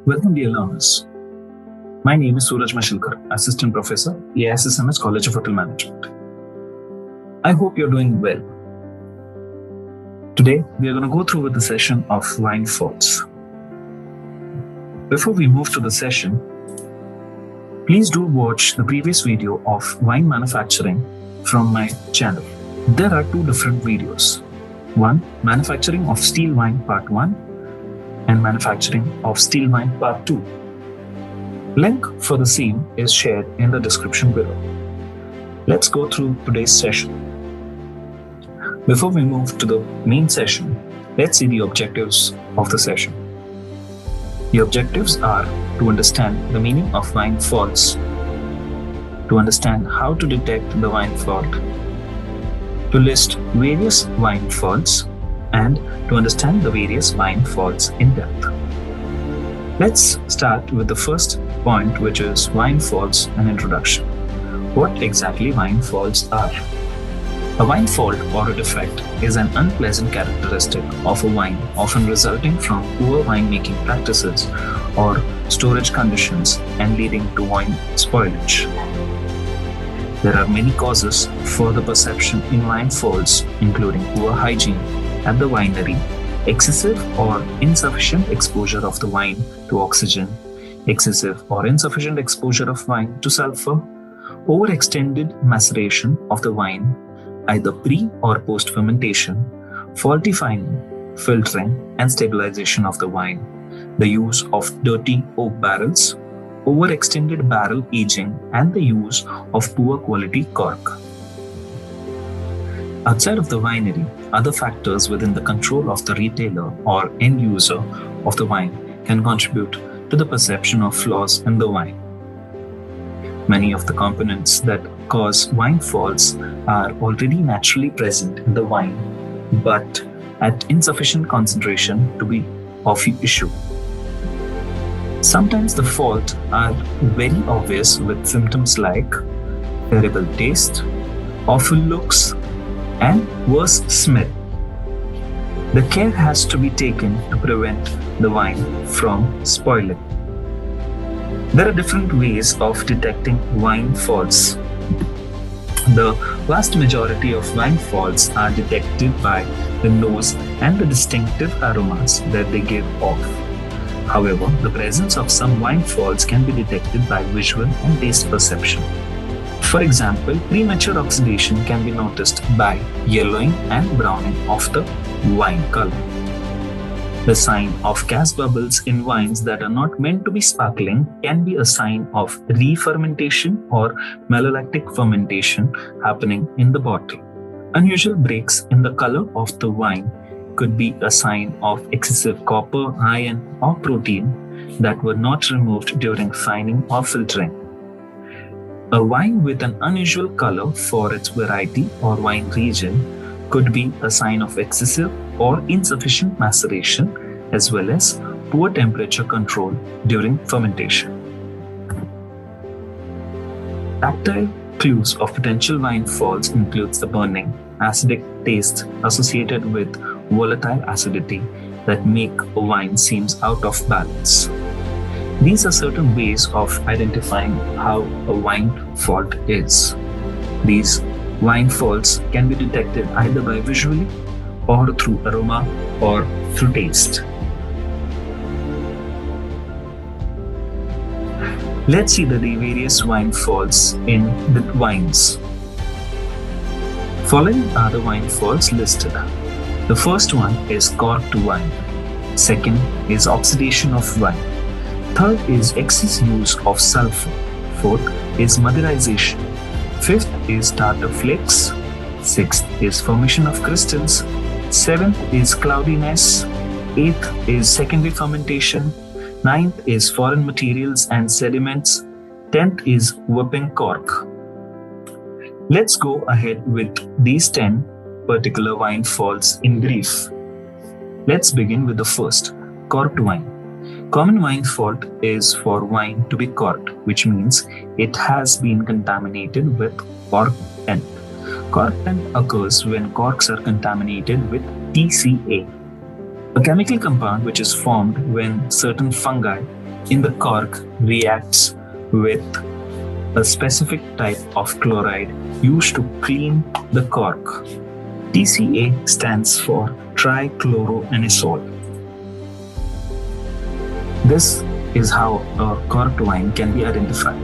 Welcome, dear learners. My name is Suraj Mashilkar, Assistant Professor, AISSMS College of Hotel Management. I hope you're doing well. Today, we are going to go through with the session of wine faults. Before we move to the session, please do watch the previous video of wine manufacturing from my channel. There are two different videos. One, manufacturing of steel wine part 1 and manufacturing of steel wine part 2. Link for the same is shared in the description below. Let's go through today's session. Before we move to the main session, let's see the objectives of the session. The objectives are to understand the meaning of wine faults, to understand how to detect the wine fault, to list various wine faults, and to understand the various wine faults in depth. Let's start with the first point, which is wine faults and introduction. What exactly wine faults are? A wine fault or a defect is an unpleasant characteristic of a wine, often resulting from poor winemaking practices or storage conditions and leading to wine spoilage. There are many causes for the perception in wine faults, including poor hygiene at the winery, excessive or insufficient exposure of the wine to oxygen, excessive or insufficient exposure of wine to sulfur, overextended maceration of the wine, either pre or post fermentation, faulty fining, filtering and stabilization of the wine, the use of dirty oak barrels, overextended barrel aging, and the use of poor quality cork. Outside of the winery, other factors within the control of the retailer or end user of the wine can contribute to the perception of flaws in the wine. Many of the components that cause wine faults are already naturally present in the wine, but at insufficient concentration to be of issue. Sometimes the faults are very obvious with symptoms like terrible taste, awful looks, and worse smell. The care has to be taken to prevent the wine from spoiling. There are different ways of detecting wine faults. The vast majority of wine faults are detected by the nose and the distinctive aromas that they give off. However, the presence of some wine faults can be detected by visual and taste perception. For example, premature oxidation can be noticed by yellowing and browning of the wine color. The sign of gas bubbles in wines that are not meant to be sparkling can be a sign of re-fermentation or malolactic fermentation happening in the bottle. Unusual breaks in the color of the wine could be a sign of excessive copper, iron, or protein that were not removed during fining or filtering. A wine with an unusual color for its variety or wine region could be a sign of excessive or insufficient maceration, as well as poor temperature control during fermentation. Tactile clues of potential wine faults includes the burning, acidic taste associated with volatile acidity that make a wine seems out of balance. These are certain ways of identifying how a wine fault is. These wine faults can be detected either by visually or through aroma or through taste. Let's see the various wine faults in the wines. Following are the wine faults listed. The first one is cork to wine. Second is oxidation of wine. Third is excess use of sulfur. Fourth is motherization. Fifth is tartar flakes. Sixth is formation of crystals. Seventh is cloudiness. Eighth is secondary fermentation. Ninth is foreign materials and sediments. 10th is whooping cork. Let's go ahead with these 10 particular wine faults in brief. Let's begin with the first, corked wine. Common wine fault is for wine to be corked, which means it has been contaminated with cork tint. Cork tint occurs when corks are contaminated with TCA, a chemical compound which is formed when certain fungi in the cork reacts with a specific type of chloride used to clean the cork. TCA stands for trichloroanisole. This is how a corked wine can be identified.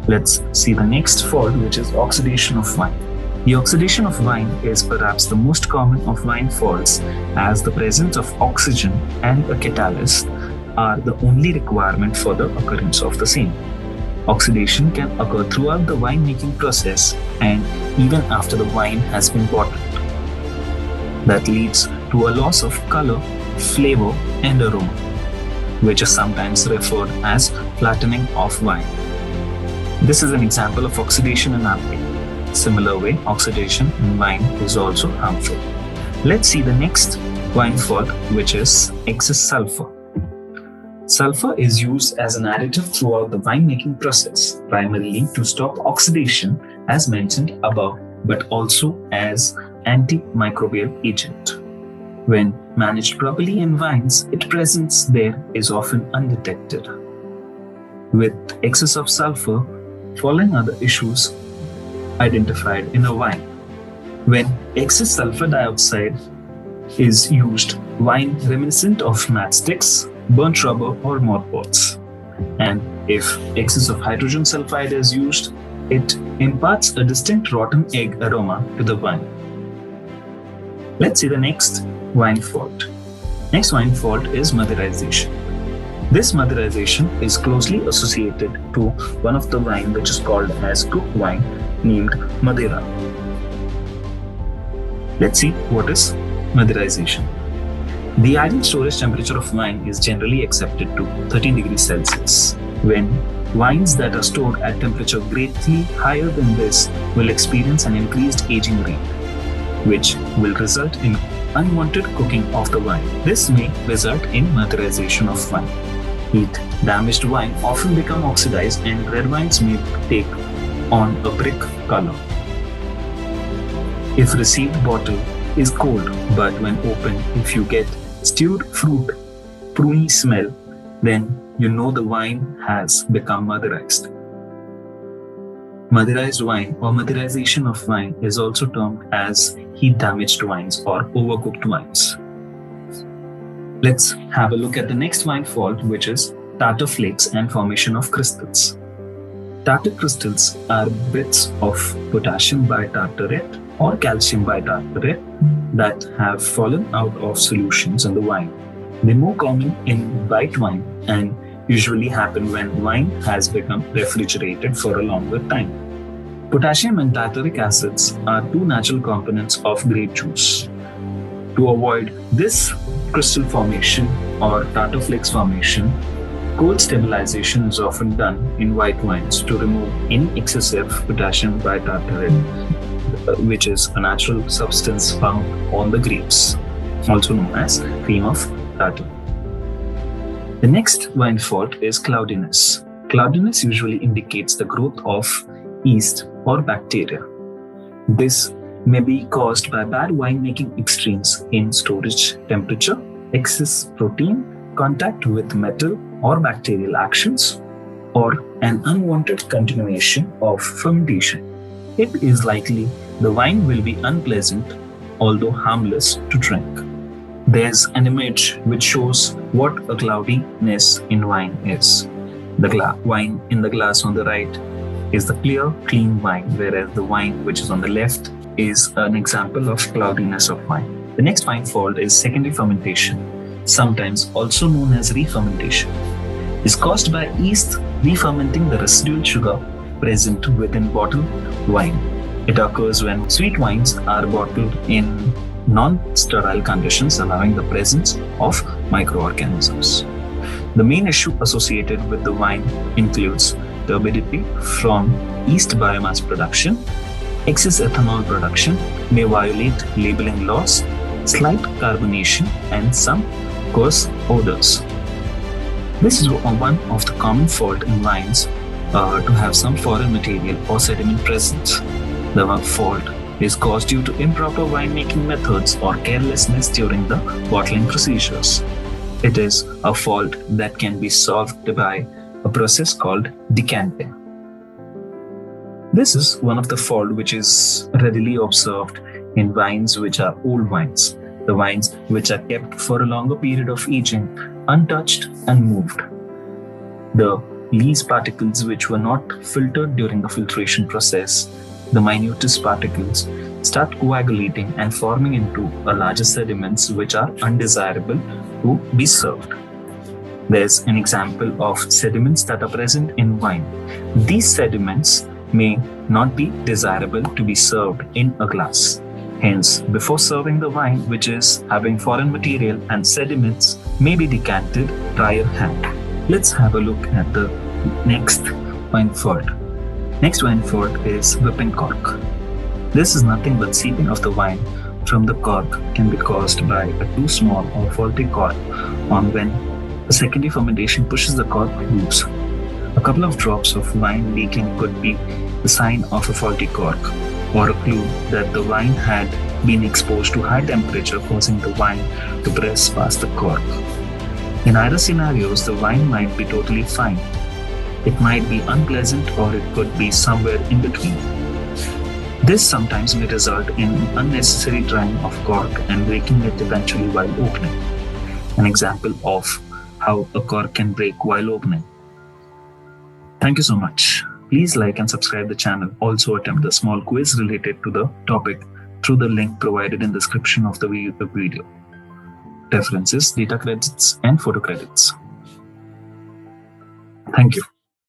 Let's see the next fault, which is oxidation of wine. The oxidation of wine is perhaps the most common of wine faults, as the presence of oxygen and a catalyst are the only requirement for the occurrence of the same. Oxidation can occur throughout the wine-making process and even after the wine has been bottled. That leads to a loss of color, flavor, and aroma, which is sometimes referred as flattening of wine. This is an example of oxidation in alcohol. Similar way, oxidation in wine is also harmful. Let's see the next wine fault, which is excess sulfur. Sulfur is used as an additive throughout the winemaking process, primarily to stop oxidation as mentioned above, but also as antimicrobial agent. When managed properly in wines, its presence there is often undetected. With excess of sulfur, following other issues identified in a wine. When excess sulfur dioxide is used, wine reminiscent of matchsticks, burnt rubber, or mothballs. And if excess of hydrogen sulfide is used, it imparts a distinct rotten egg aroma to the wine. Let's see the next wine fault. Next wine fault is Motherization. This Motherization is closely associated to one of the wine which is called as cooked wine named Madeira. Let's see what is Motherization. The ideal storage temperature of wine is generally accepted to 13 degrees Celsius. When wines that are stored at temperature greatly higher than this will experience an increased aging rate, which will result in unwanted cooking of the wine. This may result in Motherization of wine. Heat-damaged wine often become oxidized and red wines may take on a brick color. If received bottle is cold, but when opened, if you get stewed fruit, pruny smell, then you know the wine has become motherized. Motherized wine or Motherization of wine is also termed as heat-damaged wines or overcooked wines. Let's have a look at the next wine fault, which is tartar flakes and formation of crystals. Tartar crystals are bits of potassium bitartrate or calcium bitartrate that have fallen out of solutions in the wine. They're more common in white wine and usually happen when wine has become refrigerated for a longer time. Potassium and tartaric acids are two natural components of grape juice. To avoid this crystal formation or tartar flakes formation, cold stabilization is often done in white wines to remove any excessive potassium bitartrate, which is a natural substance found on the grapes, also known as cream of tartar. The next wine fault is cloudiness. Cloudiness usually indicates the growth of yeast or bacteria. This may be caused by bad winemaking extremes in storage temperature, excess protein, contact with metal or bacterial actions, or an unwanted continuation of fermentation. It is likely the wine will be unpleasant, although harmless to drink. There's an image which shows what a cloudiness in wine is. The wine in the glass on the right is the clear, clean wine, whereas the wine which is on the left is an example of cloudiness of wine. The next wine fault is secondary fermentation, sometimes also known as re-fermentation. It's caused by yeast re-fermenting the residual sugar present within bottled wine. It occurs when sweet wines are bottled in non-sterile conditions, allowing the presence of microorganisms. The main issue associated with the wine includes turbidity from yeast biomass production, excess ethanol production may violate labeling laws, slight carbonation, and some coarse odors. This is one of the common fault in wines to have some foreign material or sediment present. The fault is caused due to improper winemaking methods or carelessness during the bottling procedures. It is a fault that can be solved by a process called decanting. This is one of the faults which is readily observed in wines which are old wines, the wines which are kept for a longer period of aging, untouched and moved. The lees particles which were not filtered during the filtration process, the minutest particles, start coagulating and forming into a larger sediments which are undesirable to be served. There's an example of sediments that are present in wine. These sediments may not be desirable to be served in a glass. Hence, before serving the wine which is having foreign material and sediments may be decanted prior hand. Let's have a look at the next wine fault. Next wine fault is whipping cork. This is nothing but seeping of the wine from the cork can be caused by a too small or faulty cork on when a secondary fermentation pushes the cork loose. A couple of drops of wine leaking could be the sign of a faulty cork or a clue that the wine had been exposed to high temperature, causing the wine to press past the cork. In either scenarios, the wine might be totally fine. It might be unpleasant or it could be somewhere in between. This sometimes may result in unnecessary drying of cork and breaking it eventually while opening. An example of how a cork can break while opening. Thank you so much. Please like and subscribe the channel. Also attempt the small quiz related to the topic through the link provided in the description of the video. References, data credits, and photo credits. Thank you.